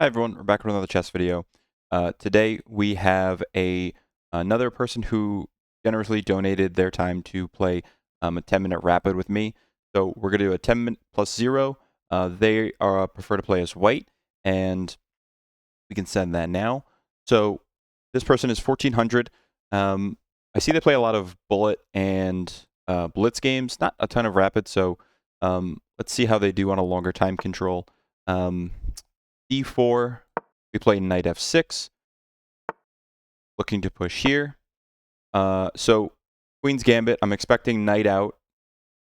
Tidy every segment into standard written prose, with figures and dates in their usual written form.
Hi everyone, we're back with another chess video. Today we have another person who generously donated their time to play a 10-minute rapid with me. So we're going to do a 10-minute plus 0. They prefer to play as white, and we can send that now. So this person is 1400. I see they play a lot of bullet and blitz games, not a ton of rapid, so let's see how they do on a longer time control. D4, we play knight f6, looking to push here. So queen's gambit, I'm expecting knight out.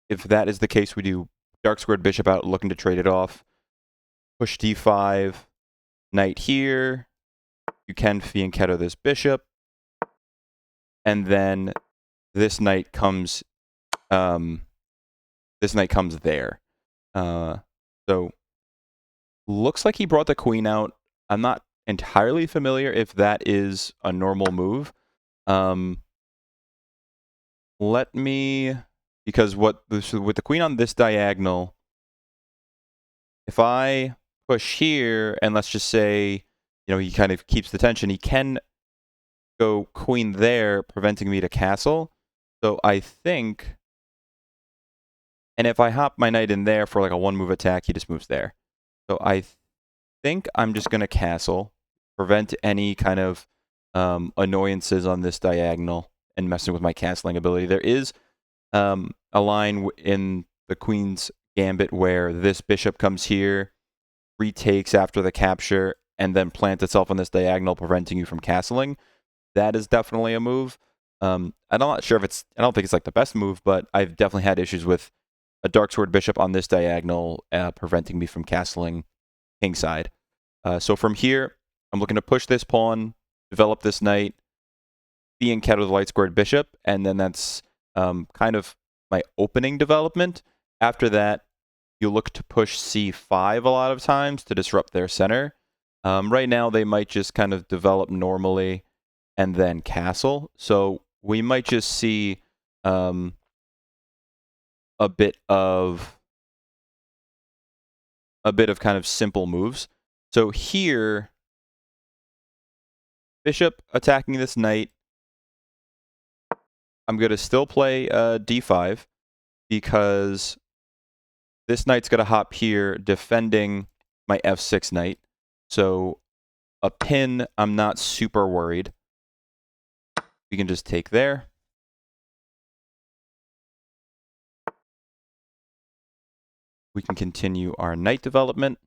If that is the case, we do dark squared bishop out, looking to trade it off. Push d5, knight here. You can fianchetto this bishop. And then this knight comes there. So looks like he brought the queen out. I'm not entirely familiar if that is a normal move. Because with the queen on this diagonal, if I push here, and let's just say, he kind of keeps the tension, he can go queen there, preventing me to castle. So I think, and if I hop my knight in there for like a one-move attack, he just moves there. So I think I'm just going to castle, prevent any kind of annoyances on this diagonal, and messing with my castling ability. There is a line in the queen's gambit where this bishop comes here, retakes after the capture, and then plants itself on this diagonal, preventing you from castling. That is definitely a move. I'm not sure if I don't think it's like the best move, but I've definitely had issues with a dark sword bishop on this diagonal, preventing me from castling kingside. So from here, I'm looking to push this pawn, develop this knight, fianchetto the light squared bishop, and then that's kind of my opening development. After that, you look to push c5 a lot of times to disrupt their center. Right now, they might just kind of develop normally and then castle. So we might just see a bit of kind of simple moves. So here, bishop attacking this knight. I'm going to still play d5 because this knight's going to hop here, defending my f6 knight. So a pin, I'm not super worried. We can just take there. We can continue our knight development.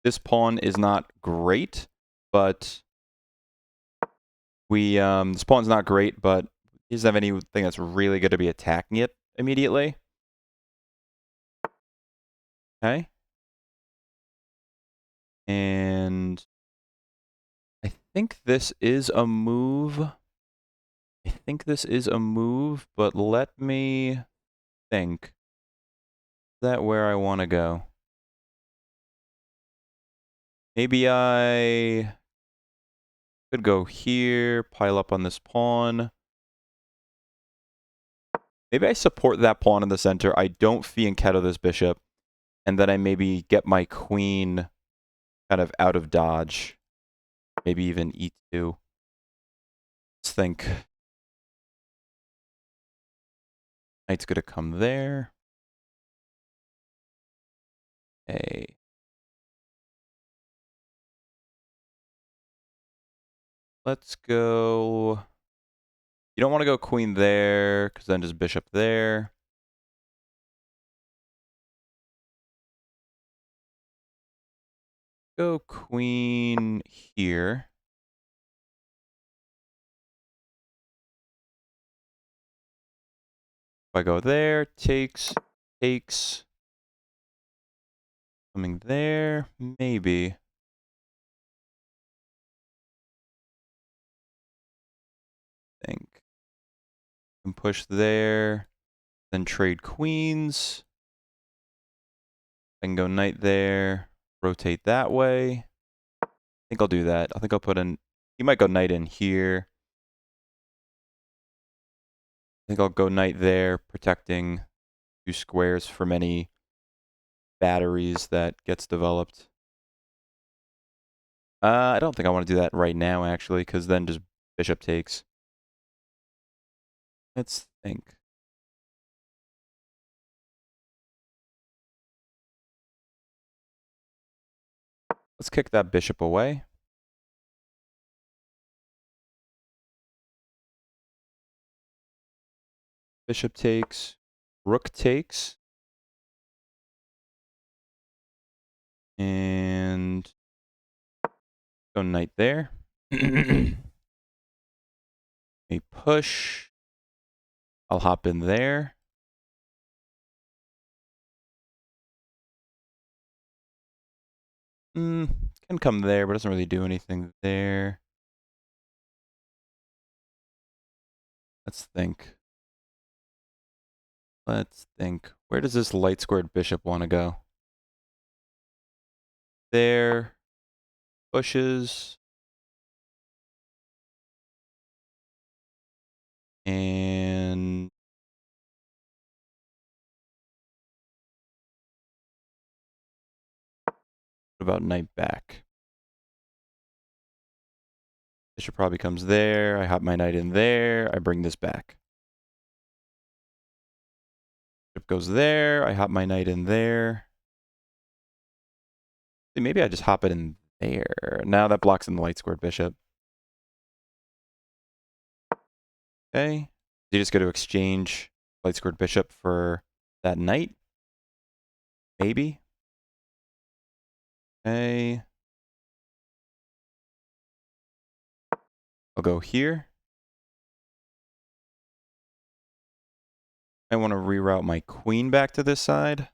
This pawn is not great, but this pawn's not great, but he doesn't have anything that's really going to be attacking it immediately. Okay. And I think this is a move. But let me think. Is that where I want to go? Maybe I could go here, pile up on this pawn. Maybe I support that pawn in the center. I don't fianchetto this bishop. And then I maybe get my queen kind of out of dodge. Maybe even e2. Let's think. Knight's going to come there. Okay. Let's go. You don't want to go queen there, because then just bishop there. Go queen here. If I go there, takes. Coming there, maybe. Think. Can push there, then trade queens. I can go knight there, rotate that way. I think I'll do that. I think I'll put in, he might go knight in here. I think I'll go knight there, protecting 2 squares from any batteries that gets developed. I don't think I want to do that right now, actually, because then just bishop takes. Let's think. Let's kick that bishop away. Bishop takes. Rook takes. And go knight there. A push. I'll hop in there. Can come there, but doesn't really do anything there. Let's think. Let's think. Where does this light squared bishop want to go? There. Pushes. And what about knight back? Bishop probably comes there. I hop my knight in there. I bring this back. Bishop goes there. I hop my knight in there. Maybe I just hop it in there. Now that blocks in the light squared bishop. Okay. You just go to exchange light squared bishop for that knight? Maybe. Okay. I'll go here. I want to reroute my queen back to this side.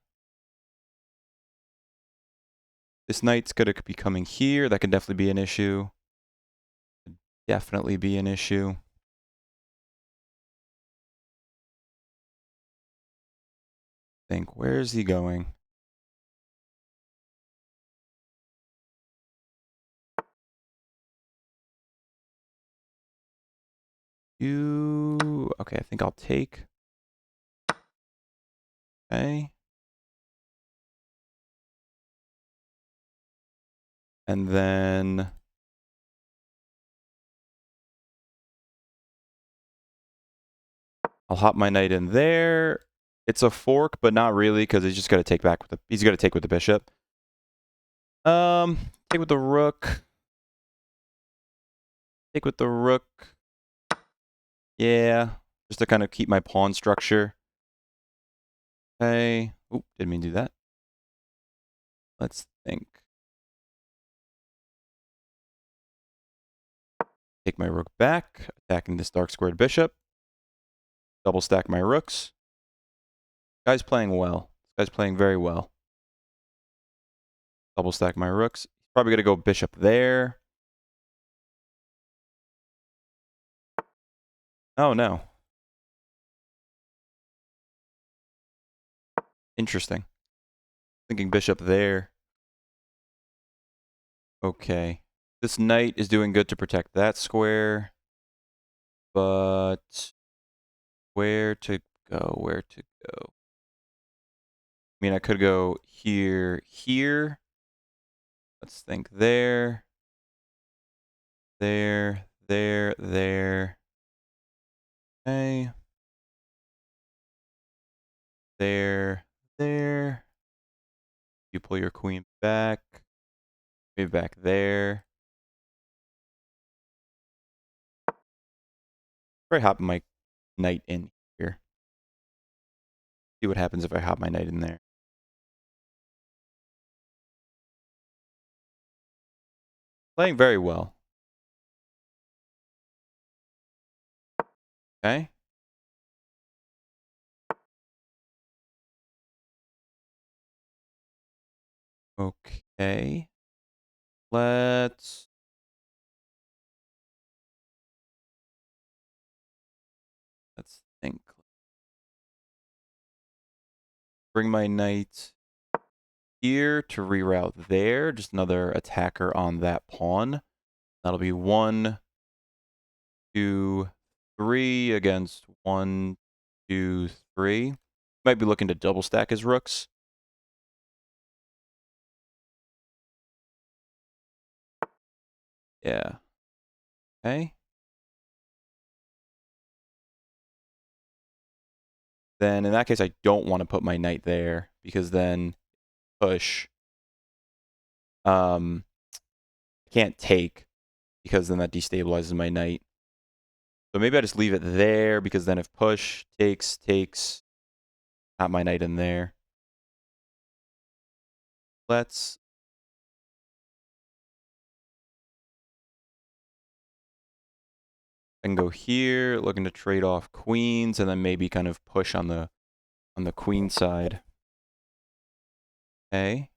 This knight's going to be coming here. That could definitely be an issue. Definitely be an issue. Think, where is he going? Okay, I think I'll take. Okay. And then I'll hop my knight in there. It's a fork, but not really, because he's just got to take back with the. He's got to take with the bishop. Take with the rook. Take with the rook. Yeah, just to kind of keep my pawn structure. Okay. Oop, didn't mean to do that. Let's think. Take my rook back, attacking this dark squared bishop. Double stack my rooks. Guy's playing well. This guy's playing very well. Double stack my rooks. He's probably going to go bishop there. Oh, no. Interesting. Thinking bishop there. Okay. This knight is doing good to protect that square. But where to go? Where to go? I mean, I could go here, here. Let's think there. There, there, there. Okay. There, there. You pull your queen back. Maybe back there. Probably hop my knight in here. See what happens if I hop my knight in there. Playing very well. Okay. Okay. Let's think. Bring my knight here to reroute there. Just another attacker on that pawn. That'll be 1, 2, 3 against 1, 2, 3. Might be looking to double stack his rooks. Yeah. Okay. Then in that case, I don't want to put my knight there because then push. I can't take because then that destabilizes my knight. So maybe I just leave it there because then if push takes, not my knight in there. Let's then go here, looking to trade off queens, and then maybe kind of push on the queen side. Okay.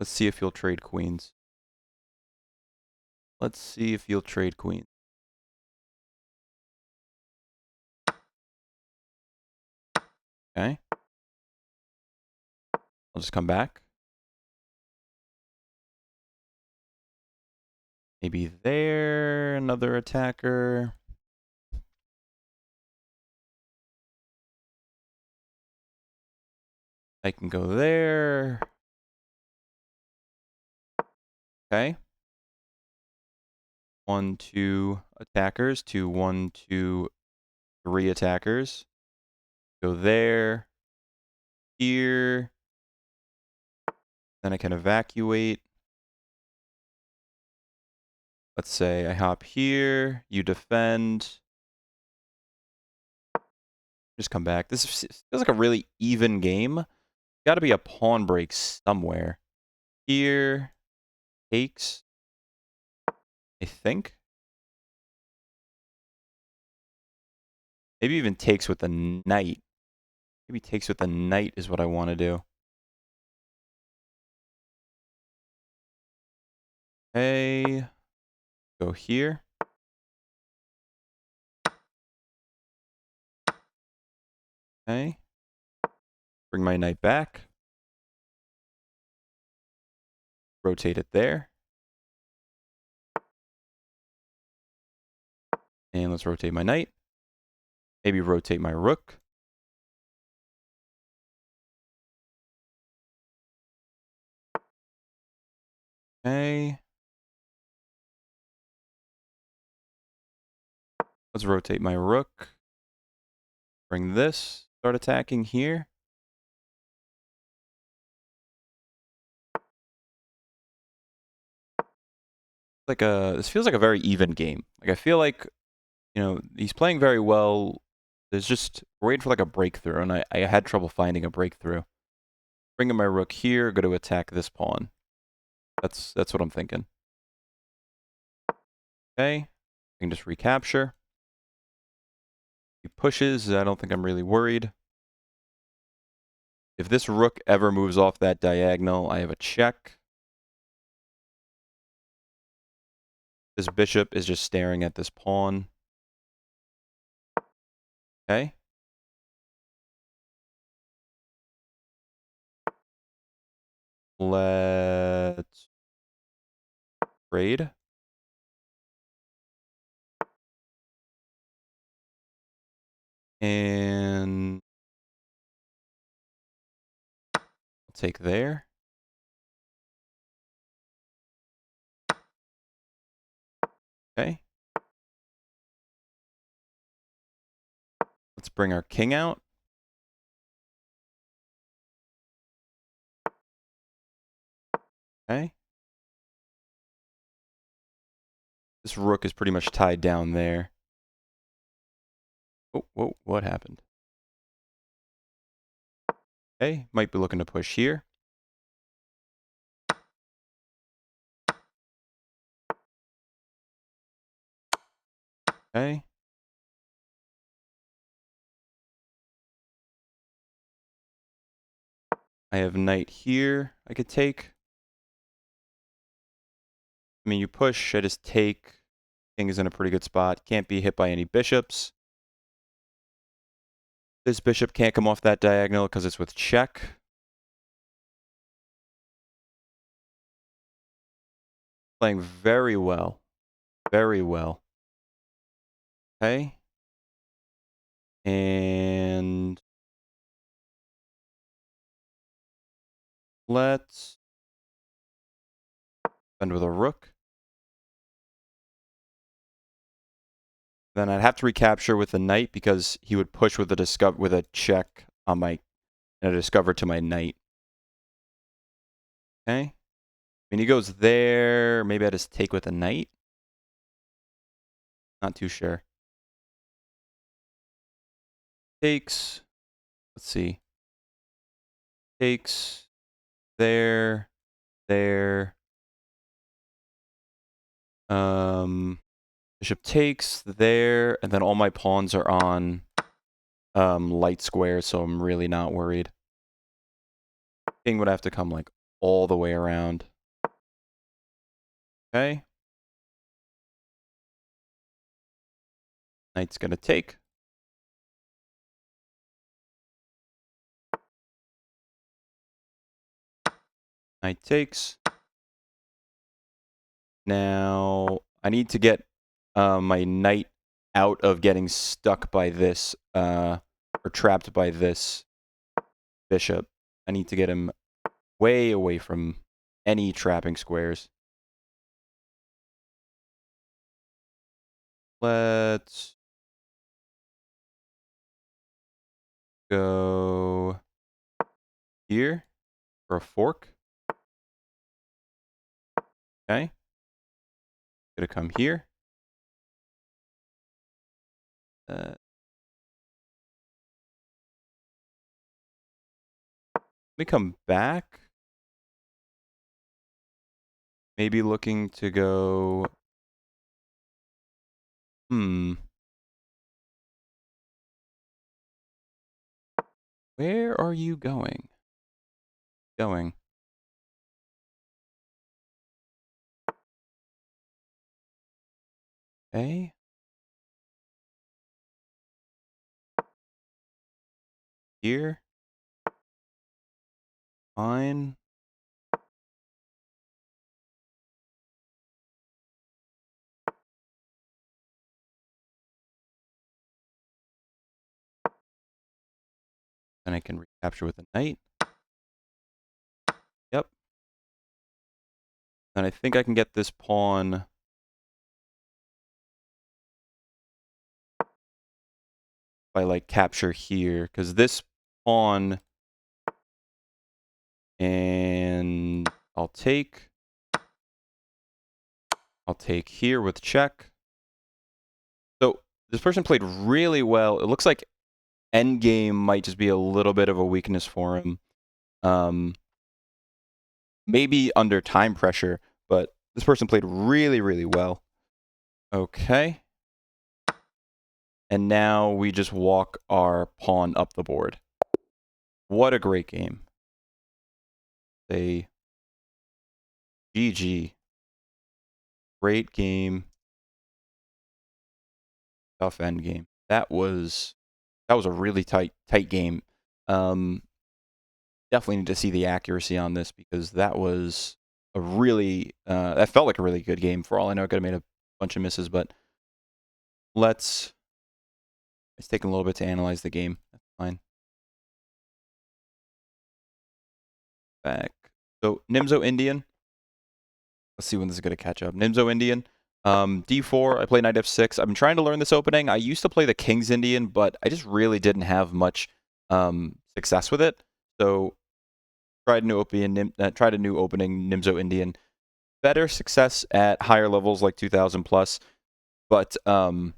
Let's see if you'll trade queens. Let's see if you'll trade queens. Okay. I'll just come back. Maybe there, another attacker. I can go there. Okay. 1, 2 attackers to 1, 2, 3 attackers. Go there. Here. Then I can evacuate. Let's say I hop here. You defend. Just come back. This feels like a really even game. Got to be a pawn break somewhere. Here. Takes. I think. Maybe even takes with the knight. Maybe takes with the knight is what I want to do. Okay. Go here. Okay. Bring my knight back. Rotate it there. And let's rotate my knight. Maybe rotate my rook. Okay. Let's rotate my rook. Bring this. Start attacking here. This feels like a very even game. Like I feel like, he's playing very well. There's just we're waiting for like a breakthrough, and I had trouble finding a breakthrough. Bringing my rook here, go to attack this pawn. That's what I'm thinking. Okay. I can just recapture. He pushes. I don't think I'm really worried. If this rook ever moves off that diagonal, I have a check. This bishop is just staring at this pawn. Okay. Let's trade. And I'll take there. Okay. Let's bring our king out. Okay. This rook is pretty much tied down there. Oh, whoa, what happened? Okay, might be looking to push here. Okay. I have knight here I could take. I mean, you push, I just take. King is in a pretty good spot. Can't be hit by any bishops. This bishop can't come off that diagonal because it's with check. Playing very well. Very well. Okay. And Let's defend with a rook. Then I'd have to recapture with a knight because he would push with a check on my and a discover to my knight. Okay. I mean, he goes there. Maybe I just take with a knight. Not too sure. Takes. Let's see. Takes. There. There. Bishop takes there, and then all my pawns are on light squares, so I'm really not worried. King would have to come like all the way around. Okay. Knight's gonna take. Knight takes. Now I need to get my knight out of getting stuck by this or trapped by this bishop. I need to get him way away from any trapping squares. Let's go here for a fork. Okay. Gonna come here. Let me come back. Maybe looking to go... Where are you going? Going. Okay. Here. Fine. Then I can recapture with a knight. Yep. And I think I can get this pawn... if I like capture here, because this pawn... And I'll take here with check. So this person played really well. It looks like Endgame might just be a little bit of a weakness for him. Maybe under time pressure, but this person played really, really well. Okay. And now we just walk our pawn up the board. What a great game. Say GG. Great game. Tough endgame. That was a really tight game. Definitely need to see the accuracy on this because that was a really that felt like a really good game. For all I know, I could have made a bunch of misses, but it's taking a little bit to analyze the game. That's fine. Back. So Nimzo-Indian. Let's see when this is going to catch up. Nimzo-Indian. D4, I play knight f6. I've been trying to learn this opening. I used to play the King's Indian, but I just really didn't have much success with it. So tried a new opening Nimzo-Indian. Better success at higher levels like 2000 plus, but still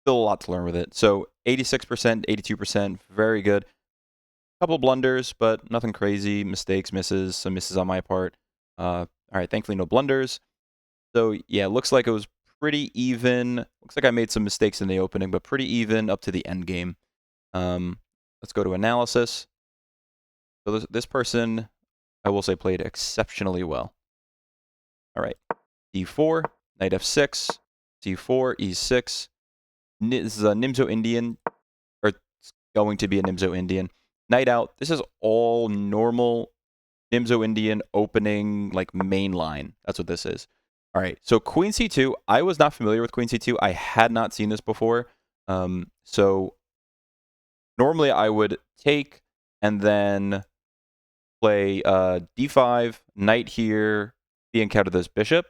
a lot to learn with it. So 86%, 82%, very good. Couple blunders, but nothing crazy. Mistakes, misses, some misses on my part. All right, thankfully no blunders. So yeah, looks like it was pretty even. Looks like I made some mistakes in the opening, but pretty even up to the end game. Let's go to analysis. So this person, I will say, played exceptionally well. All right, d4, knight f6, d4, e6. This is a Nimzo-Indian, or it's going to be a Nimzo-Indian. Knight out. This is all normal Nimzo-Indian opening, like main line. That's what this is. All right, so queen c2. I was not familiar with queen c2. I had not seen this before. So normally I would take and then play d5, knight here, encounter this bishop.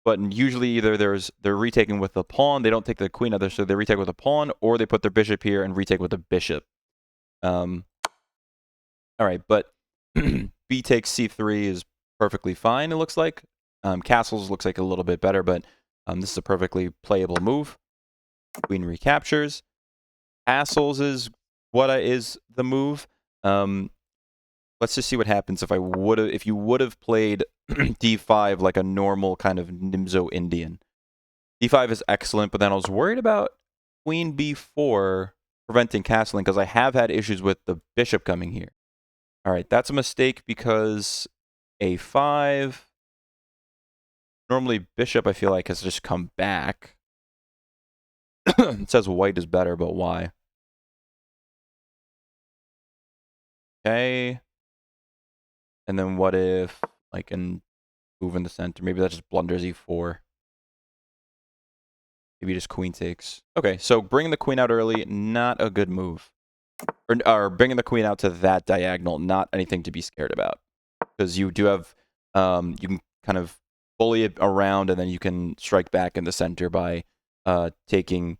But usually either they're retaking with the pawn, they don't take the queen either, so they retake with a pawn, or they put their bishop here and retake with the bishop. All right, but b takes c3 is perfectly fine, it looks like. Castles looks like a little bit better, but this is a perfectly playable move. Queen recaptures. Castles is is the move. Let's just see what happens if you would have played d5 like a normal kind of Nimzo-Indian. d5 is excellent, but then I was worried about queen b4 preventing castling because I have had issues with the bishop coming here. All right, that's a mistake because a5. Normally bishop, I feel like, has just come back. It says white is better, but why? Okay. And then what if I can move in the center? Maybe that just blunders e4. Maybe just queen takes. Okay, so bringing the queen out early, not a good move. Or bringing the queen out to that diagonal, not anything to be scared about. Because you do have, you can kind of bully it around, and then you can strike back in the center by taking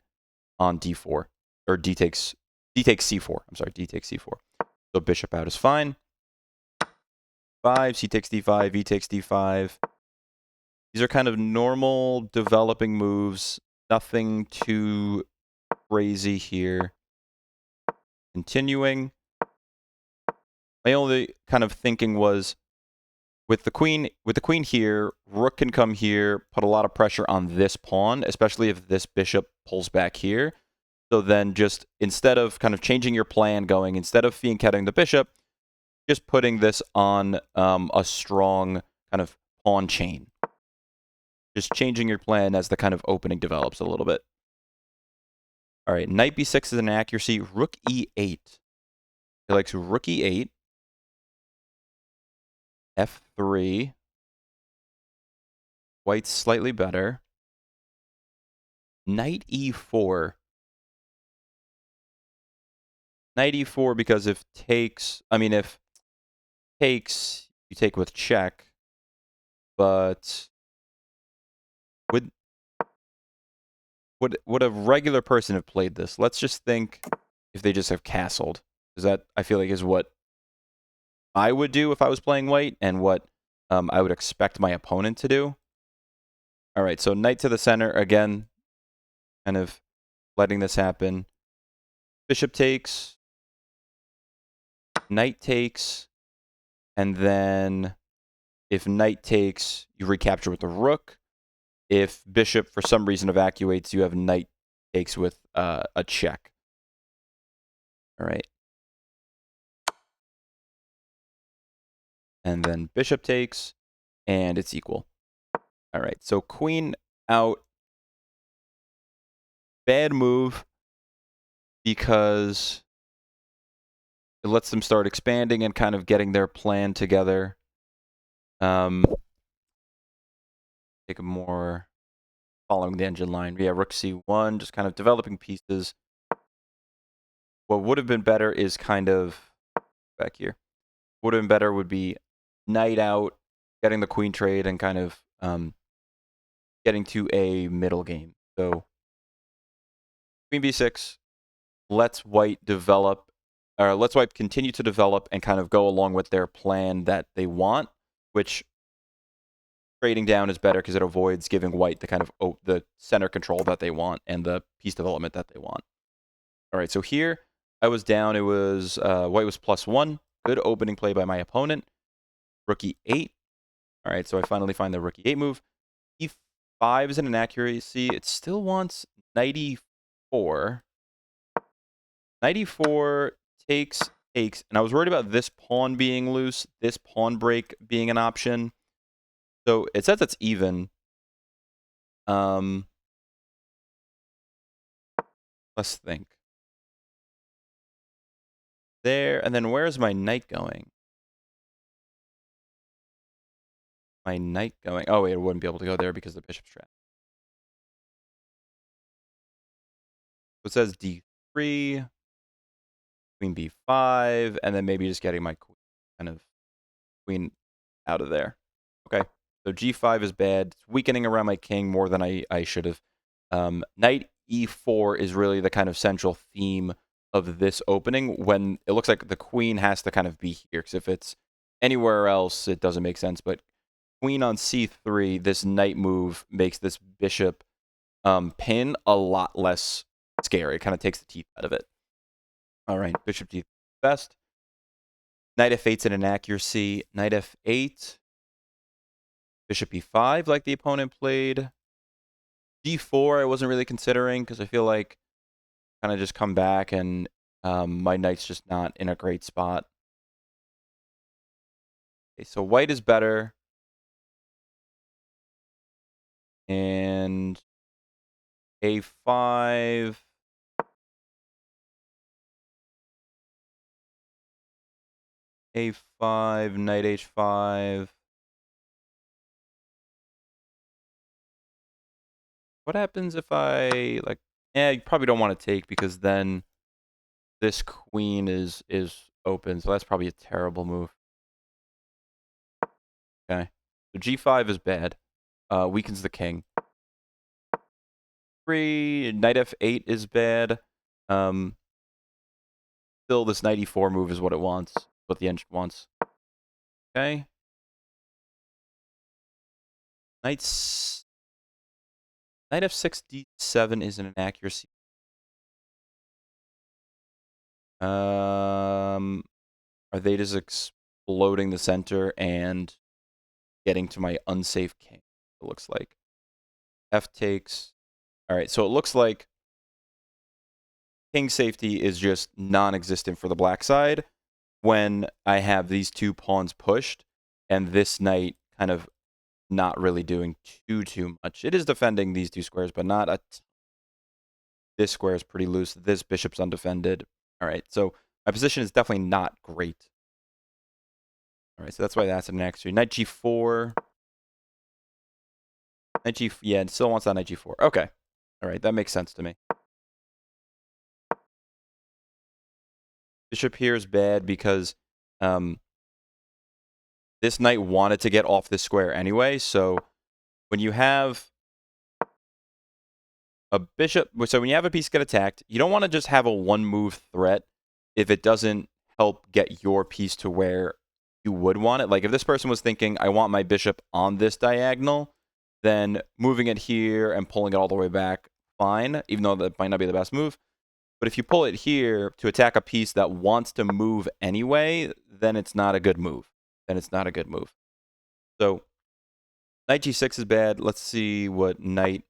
on d4. Or d takes c4. I'm sorry, d takes c4. So bishop out is fine. 5, c takes d5, e takes d5. These are kind of normal developing moves. Nothing too crazy here. Continuing. My only kind of thinking was with the queen here, rook can come here, put a lot of pressure on this pawn, especially if this bishop pulls back here. So then just instead of kind of changing your plan instead of fianchetting the bishop, just putting this on a strong kind of pawn chain. Just changing your plan as the kind of opening develops a little bit. All right, knight b6 is an accuracy. Rook e8. He likes rook e8. f3. White's slightly better. Knight e4. Knight e4 because if takes, you take with check. But would a regular person have played this? Let's just think if they just have castled. Because that, I feel like, is what I would do if I was playing white, and what I would expect my opponent to do. All right, so knight to the center, again, kind of letting this happen. Bishop takes. Knight takes. And then if knight takes, you recapture with the rook. If bishop, for some reason, evacuates, you have knight takes with a check. All right. And then bishop takes, and it's equal. All right, so queen out. Bad move because it lets them start expanding and kind of getting their plan together. Take a more following the engine line. Yeah, rook c1, just kind of developing pieces. What would have been better is kind of back here. Would have been better would be knight out, getting the queen trade, and kind of getting to a middle game. So queen b6 lets white develop, or lets white continue to develop and kind of go along with their plan that they want, which trading down is better because it avoids giving white the kind of the center control that they want and the piece development that they want. All right, so here I was down. It was white was +1. Good opening play by my opponent. Rook e8. All right, so I finally find the rook e8 move. e5 is an inaccuracy. It still wants knight e4. Knight e4 takes, and I was worried about this pawn being loose, this pawn break being an option. So it says it's even. Let's think. There, and then where's my knight going? My knight going? Oh, wait, it wouldn't be able to go there because the bishop's trapped. So it says d3. queen b5, and then maybe just getting my queen out of there. Okay, so g5 is bad. It's weakening around my king more than I should have. Knight e4 is really the kind of central theme of this opening, when it looks like the queen has to kind of be here, because if it's anywhere else, it doesn't make sense. But queen on c3, this knight move makes this bishop pin a lot less scary. It kind of takes the teeth out of it. All right, bishop d best. Knight f8's an inaccuracy. Knight f8. Bishop e5, like the opponent played. g4, I wasn't really considering, because I feel like kind of just come back and my knight's just not in a great spot. Okay, so white is better. And a5. a5, knight h5. What happens if I, like, you probably don't want to take, because then this queen is open, so that's probably a terrible move. Okay, so g5 is bad. Weakens the king. 3, knight f8 is bad. Still, this knight e4 move is what it wants, what the engine wants. Okay. Knight f6 d7 is an inaccuracy. Are they just exploding the center and getting to my unsafe king? It looks like. F takes. All right, so it looks like king safety is just non-existent for the black side when I have these two pawns pushed and this knight kind of not really doing too much. It is defending these two squares, but not a this square is pretty loose. This bishop's undefended. All right, so my position is definitely not great. All right, so that's why that's an x3. Knight g4. Knight g, yeah, it still wants that knight g4. Okay. All right, that makes sense to me. Bishop here is bad because this knight wanted to get off this square anyway. So when you have a bishop, so when you have a piece get attacked, you don't want to just have a one-move threat if it doesn't help get your piece to where you would want it. Like if this person was thinking, I want my bishop on this diagonal, then moving it here and pulling it all the way back, fine, even though that might not be the best move. But if you pull it here to attack a piece that wants to move anyway, then it's not a good move. So knight g6 is bad. Let's see what knight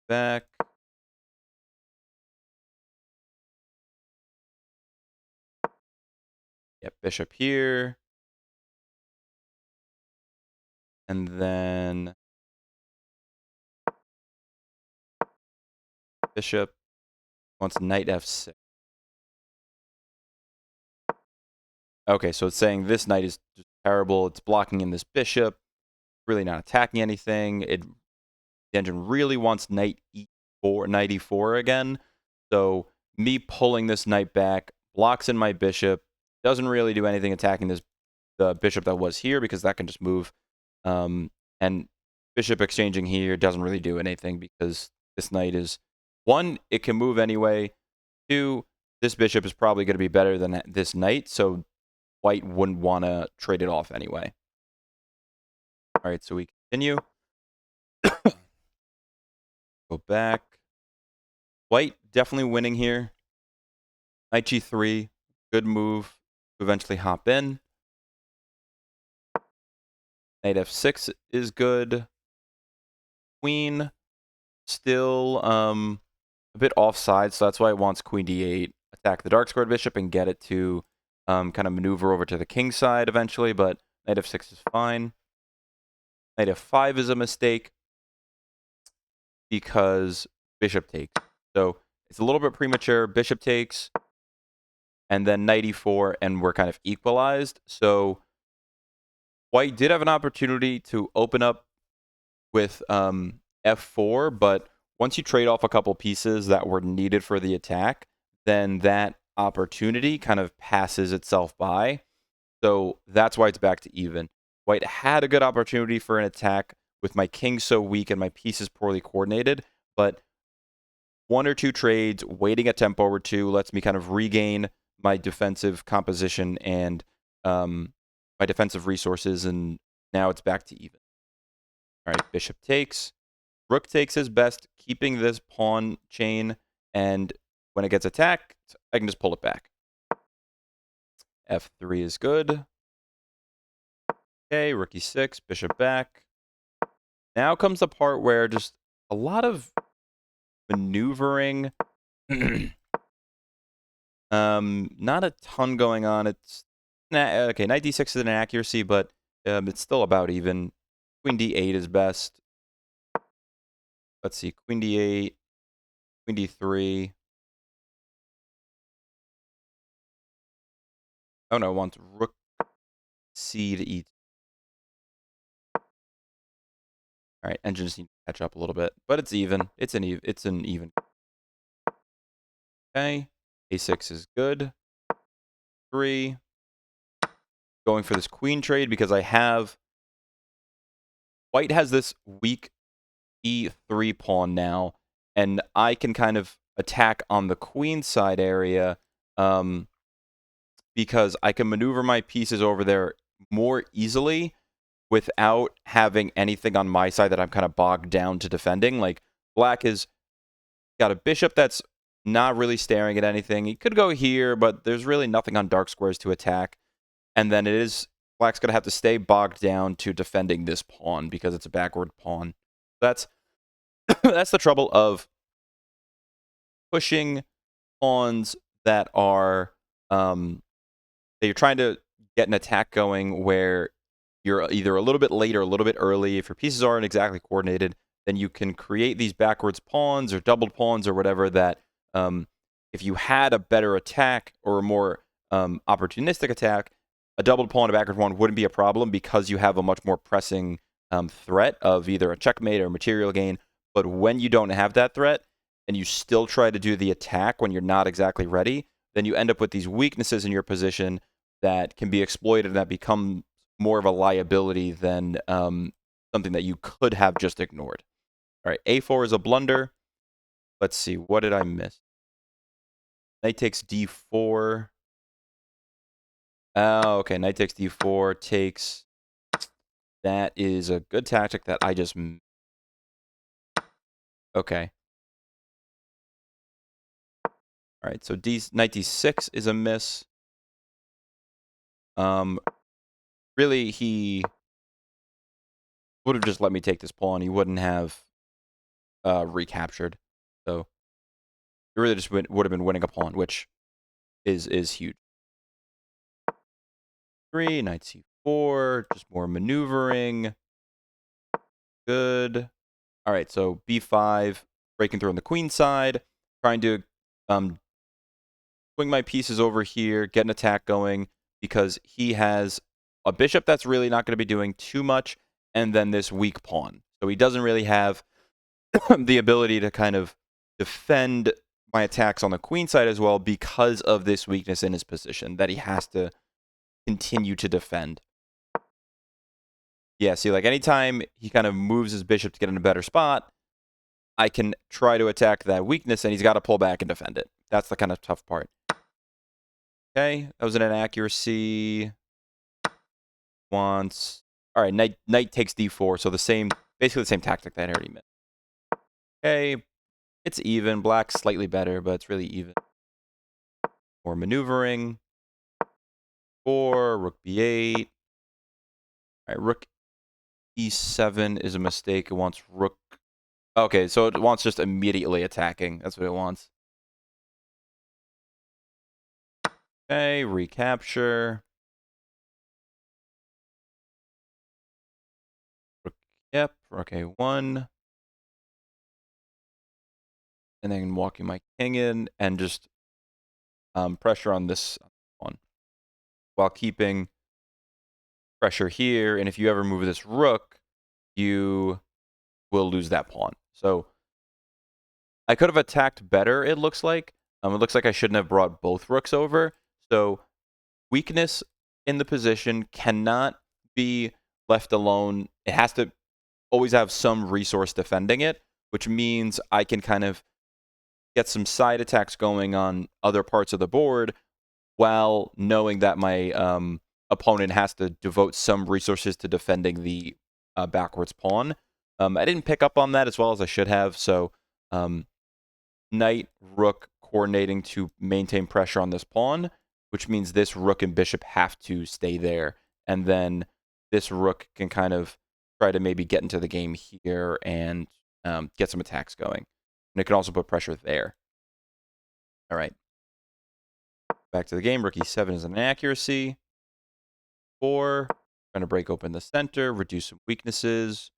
back. Yep, bishop here. And then bishop wants knight f6. Okay, so it's saying this knight is just terrible. It's blocking in this bishop, really not attacking anything. The engine really wants knight e4 again. So me pulling this knight back blocks in my bishop. Doesn't really do anything attacking the bishop that was here, because that can just move. And bishop exchanging here doesn't really do anything, because this knight is, 1, it can move anyway. 2, this bishop is probably going to be better than this knight, so white wouldn't want to trade it off anyway. All right, so we continue. Go back. White definitely winning here. Knight g3, good move to eventually hop in. Knight f6 is good. Queen still a bit offside, so that's why it wants queen d8, attack the dark squared bishop and get it to kind of maneuver over to the king side eventually, but knight f6 is fine. Knight f5 is a mistake because bishop takes. So it's a little bit premature. Bishop takes, and then knight e4, and we're kind of equalized. So white did have an opportunity to open up with f4, but once you trade off a couple pieces that were needed for the attack, then that opportunity kind of passes itself by. So that's why it's back to even. White had a good opportunity for an attack with my king so weak and my pieces poorly coordinated, but one or two trades, waiting a tempo or two, lets me kind of regain my defensive composition and my defensive resources, and now it's back to even. All right, bishop takes. Rook takes is best, keeping this pawn chain, and when it gets attacked, I can just pull it back. F3 is good. Okay, rook e6, bishop back. Now comes the part where just a lot of maneuvering. Not a ton going on. It's okay. Knight d6 is an accuracy, but it's still about even. Queen d8 is best. Let's see, queen d8, queen d3. Oh no, I want rook c to e. All right, engine just need to catch up a little bit, but it's even. It's an even. Okay, a6 is good. 3. Going for this queen trade because I have white has this weak e3 pawn now, and I can kind of attack on the queen side area because I can maneuver my pieces over there more easily without having anything on my side that I'm kind of bogged down to defending. Like, black has got a bishop that's not really staring at anything. He could go here, but there's really nothing on dark squares to attack. And then black's going to have to stay bogged down to defending this pawn because it's a backward pawn. That's that's the trouble of pushing pawns that are that you're trying to get an attack going where you're either a little bit late or a little bit early. If your pieces aren't exactly coordinated, then you can create these backwards pawns or doubled pawns or whatever that if you had a better attack or a more opportunistic attack, a doubled pawn, a backward pawn wouldn't be a problem because you have a much more pressing threat of either a checkmate or material gain. But when you don't have that threat and you still try to do the attack when you're not exactly ready, then you end up with these weaknesses in your position that can be exploited and that become more of a liability than something that you could have just ignored. All right, a4 is a blunder. Let's see, what did I miss? Knight takes d4. Oh, okay, knight takes d4 takes. That is a good tactic that I just... Okay. All right, so knight d6 is a miss. Really, he would have just let me take this pawn. He wouldn't have recaptured. So it really just would have been winning a pawn, which is huge. 3, knight c4, just more maneuvering. Good. All right, so b5, breaking through on the queen side, trying to swing my pieces over here, get an attack going, because he has a bishop that's really not going to be doing too much, and then this weak pawn. So he doesn't really have the ability to kind of defend my attacks on the queen side as well because of this weakness in his position that he has to continue to defend. Yeah, see, like anytime he kind of moves his bishop to get in a better spot, I can try to attack that weakness, and he's got to pull back and defend it. That's the kind of tough part. Okay, that was an inaccuracy. Once. All right, knight takes d4, so basically the same tactic that I already missed. Okay, it's even. Black's slightly better, but it's really even. More maneuvering. 4, rook b8. All right, rook e7 is a mistake. It wants rook. Okay, so it wants just immediately attacking. That's what it wants. Okay, recapture. Yep, rook a1. And then walking my king in and just pressure on this one while keeping pressure here. And if you ever move this rook, you will lose that pawn. So I could have attacked better, it looks like. It looks like I shouldn't have brought both rooks over. So weakness in the position cannot be left alone. It has to always have some resource defending it, which means I can kind of get some side attacks going on other parts of the board while knowing that my opponent has to devote some resources to defending the backwards pawn. I didn't pick up on that as well as I should have, so knight, rook coordinating to maintain pressure on this pawn, which means this rook and bishop have to stay there. And then this rook can kind of try to maybe get into the game here and get some attacks going. And it can also put pressure there. All right. Back to the game. Rook e7 is an inaccuracy. 4. Trying to break open the center, reduce some weaknesses.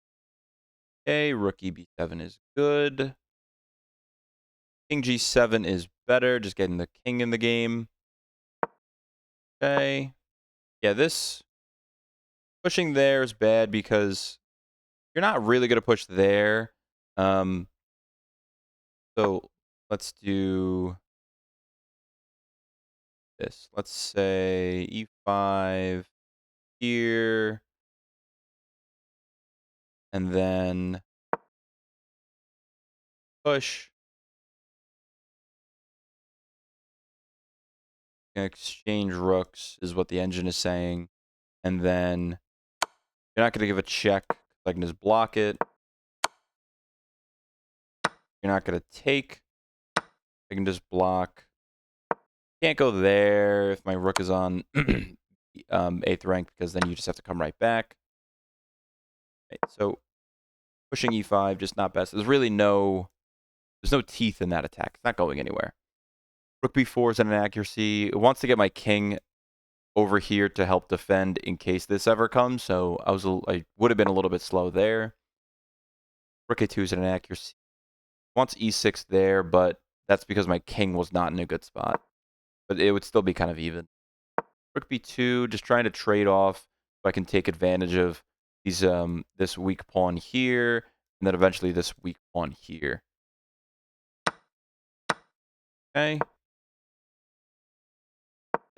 Okay, rook b7 is good. King g7 is better, just getting the king in the game. Okay. Yeah, this pushing there is bad because you're not really going to push there. So let's do this. Let's say e5 here. And then push. Exchange rooks is what the engine is saying. And then you're not going to give a check. I can just block it. You're not going to take. I can just block. Can't go there if my rook is on 8th rank, because then you just have to come right back. Right, so pushing e5, just not best. There's no teeth in that attack. It's not going anywhere. Rook b4 is an inaccuracy. It wants to get my king over here to help defend in case this ever comes. So I would have been a little bit slow there. Rook a2 is an inaccuracy. Wants e6 there, but that's because my king was not in a good spot. But it would still be kind of even. Rook b2, just trying to trade off so I can take advantage of these this weak pawn here, and then eventually this weak pawn here. Okay.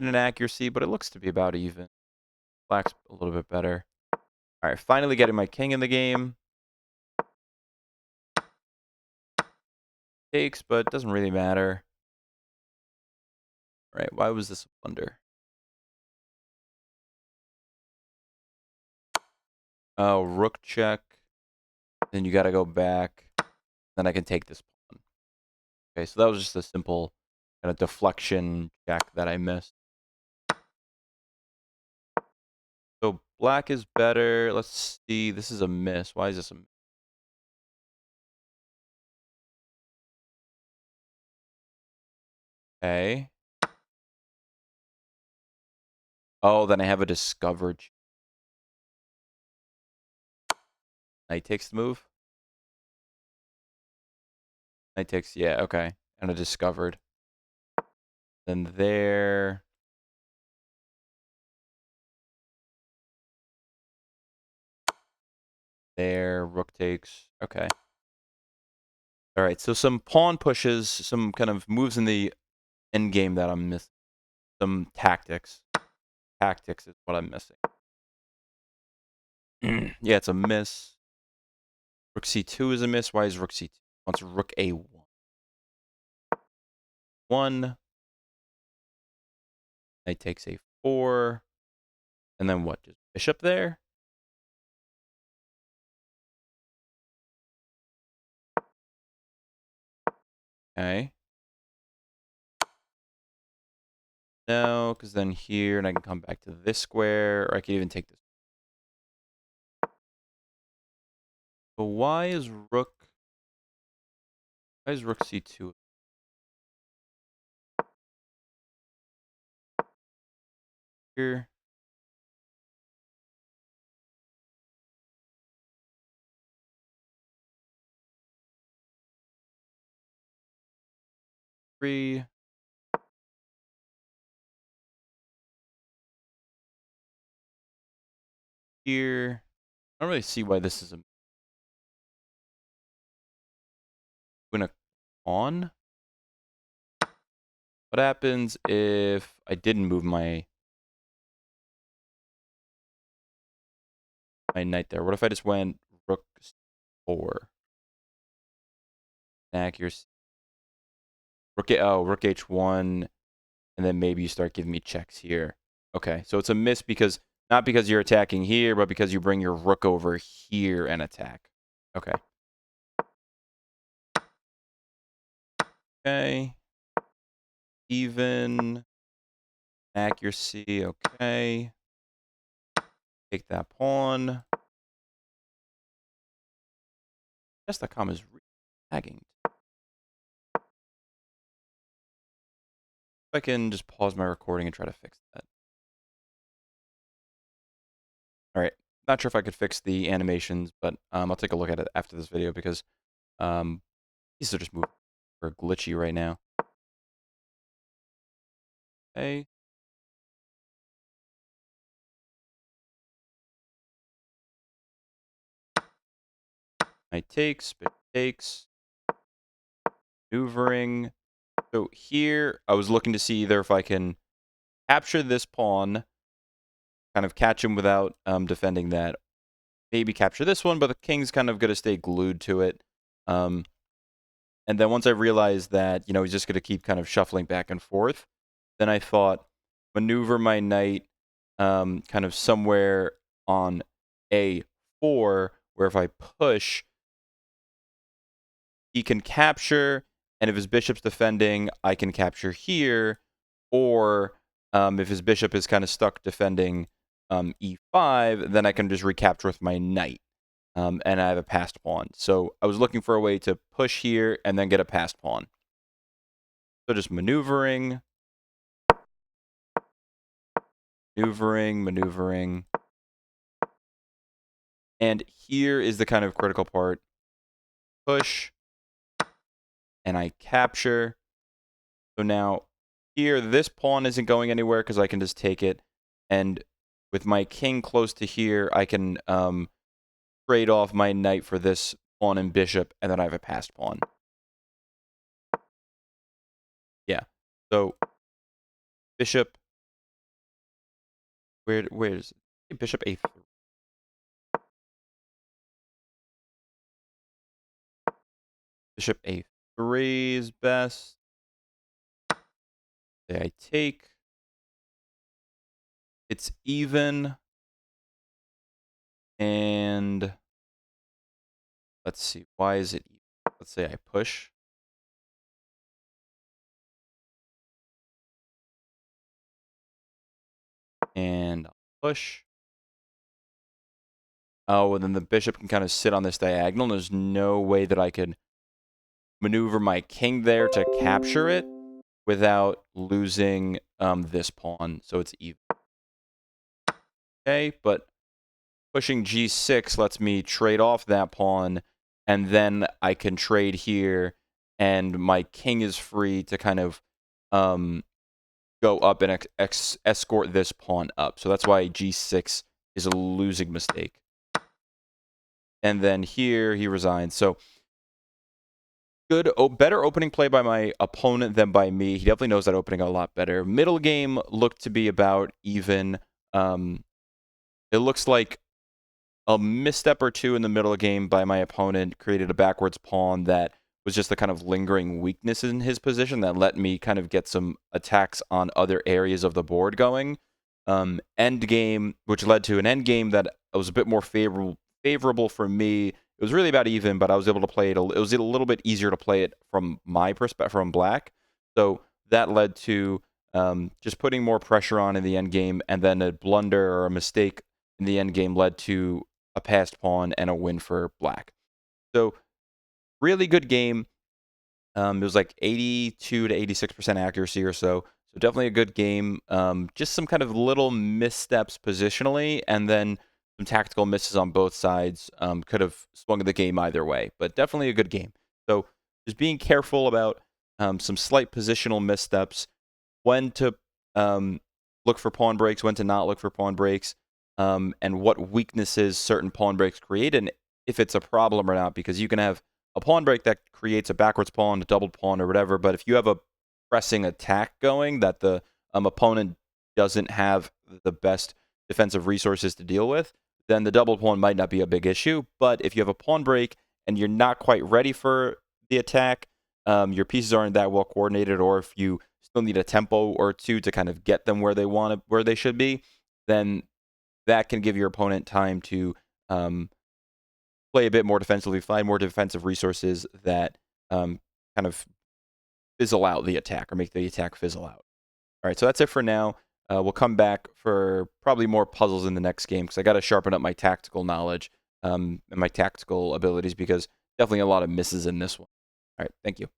An inaccuracy, but it looks to be about even. Black's a little bit better. All right, finally getting my king in the game. Takes, but it doesn't really matter. All right, why was this a blunder? Oh, rook check. Then you got to go back. Then I can take this pawn. Okay, so that was just a simple kind of deflection check that I missed. So black is better. Let's see. This is a miss. Why is this a miss? Okay. Oh, then I have a discovered. Knight takes the move. Knight takes, yeah, okay. And a discovered. Then there. There, rook takes. Okay. All right, so some pawn pushes, some kind of moves in the endgame that I'm missing. Some tactics. Tactics is what I'm missing. Yeah, it's a miss. Rook c2 is a miss. Why is rook c2? Wants rook a1. 1. Knight takes a4. And then what? Just bishop there? Okay. No, because then here, and I can come back to this square, or I can even take this. But why is rook c2? Here. Three. Here. I don't really see why this is a... pawn. What happens if I didn't move my knight there? What if I just went rook 4? Accuracy. Rook h1, and then maybe you start giving me checks here. Okay, so it's a miss because not because you're attacking here, but because you bring your rook over here and attack. Okay. Okay. Even. Accuracy, okay. Take that pawn. Chess.com is lagging. I can just pause my recording and try to fix that. All right. Not sure if I could fix the animations, but I'll take a look at it after this video because these are just moving or glitchy right now. Okay. Knight takes, bishop takes, maneuvering. So here, I was looking to see either if I can capture this pawn, kind of catch him without defending that. Maybe capture this one, but the king's kind of going to stay glued to it. And then once I realized that, he's just going to keep kind of shuffling back and forth, then I thought, maneuver my knight kind of somewhere on A4, where if I push, he can capture, and if his bishop's defending, I can capture here, or if his bishop is kind of stuck defending e5, then I can just recapture with my knight, and I have a passed pawn. So I was looking for a way to push here and then get a passed pawn. So just maneuvering, maneuvering. And here is the kind of critical part. Push, and I capture. So now here, this pawn isn't going anywhere because I can just take it. And with my king close to here, I can trade off my knight for this pawn and bishop, and then I have a passed pawn. Yeah. So bishop. Where is it? Bishop a3. Bishop a3 is best. Okay, I take. It's even. And let's see. Why is it even? Let's say I push. And I'll push. Oh, and then the bishop can kind of sit on this diagonal. There's no way that I could maneuver my king there to capture it without losing this pawn. So it's even. Okay, but pushing g6 lets me trade off that pawn, and then I can trade here, and my king is free to kind of go up and escort this pawn up. So that's why g6 is a losing mistake. And then here he resigns. So good, better opening play by my opponent than by me. He definitely knows that opening a lot better. Middle game looked to be about even. It looks like a misstep or two in the middle game by my opponent created a backwards pawn that was just the kind of lingering weakness in his position that let me kind of get some attacks on other areas of the board going. Endgame, which led to an endgame that was a bit more favorable for me. It was really about even, but I was able to play it. It was a little bit easier to play it from my perspective, from black. So that led to just putting more pressure on in the endgame, and then a blunder or a mistake in the endgame led to a passed pawn and a win for black. So really good game. It was like 82 to 86% accuracy or so. So definitely a good game. Just some kind of little missteps positionally, and then some tactical misses on both sides. Could have swung the game either way, but definitely a good game. So just being careful about some slight positional missteps, when to look for pawn breaks, when to not look for pawn breaks, and what weaknesses certain pawn breaks create, and if it's a problem or not, because you can have a pawn break that creates a backwards pawn, a doubled pawn, or whatever. But if you have a pressing attack going that the opponent doesn't have the best defensive resources to deal with, then the double pawn might not be a big issue. But if you have a pawn break and you're not quite ready for the attack, your pieces aren't that well coordinated, or if you still need a tempo or two to kind of get them where they should be, then that can give your opponent time to play a bit more defensively, find more defensive resources that kind of fizzle out the attack or make the attack fizzle out. All right, so that's it for now. We'll come back for probably more puzzles in the next game because I got to sharpen up my tactical knowledge and my tactical abilities because definitely a lot of misses in this one. All right, thank you.